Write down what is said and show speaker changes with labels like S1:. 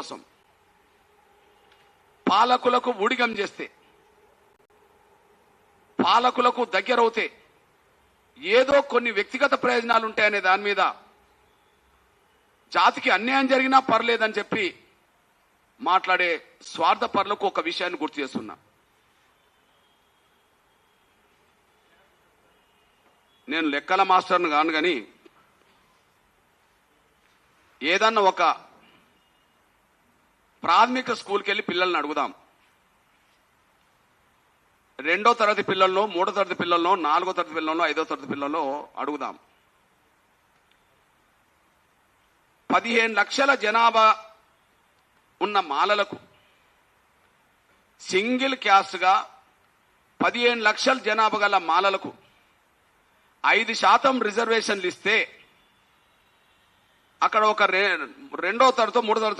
S1: కోసం పాలకులకు ఊడిగం చేస్తే, పాలకులకు దగ్గరవుతే ఏదో కొన్ని వ్యక్తిగత ప్రయోజనాలు ఉంటాయనే దాని మీద జాతికి అన్యాయం జరిగినా పర్లేదని చెప్పి మాట్లాడే స్వార్థపరులకు ఒక విషయాన్ని గుర్తు చేస్తున్నా. నేను లెక్కల మాస్టర్ను కాను కానీ ఏదన్నా ఒక ప్రాథమిక స్కూల్కి వెళ్ళి పిల్లల్ని అడుగుదాం. 2వ తరగతి పిల్లల్లో, 3వ తరగతి పిల్లల్లో, 4వ తరగతి పిల్లల్లో, 5వ తరగతి పిల్లల్లో అడుగుదాం. 15 లక్షల జనాభా ఉన్న మాలలకు సింగిల్ క్యాస్ట్గా 15 లక్షల జనాభా గల మాలలకు 5% రిజర్వేషన్లు ఇస్తే అక్కడ ఒక 2వ తరగతి 3వ తరగతి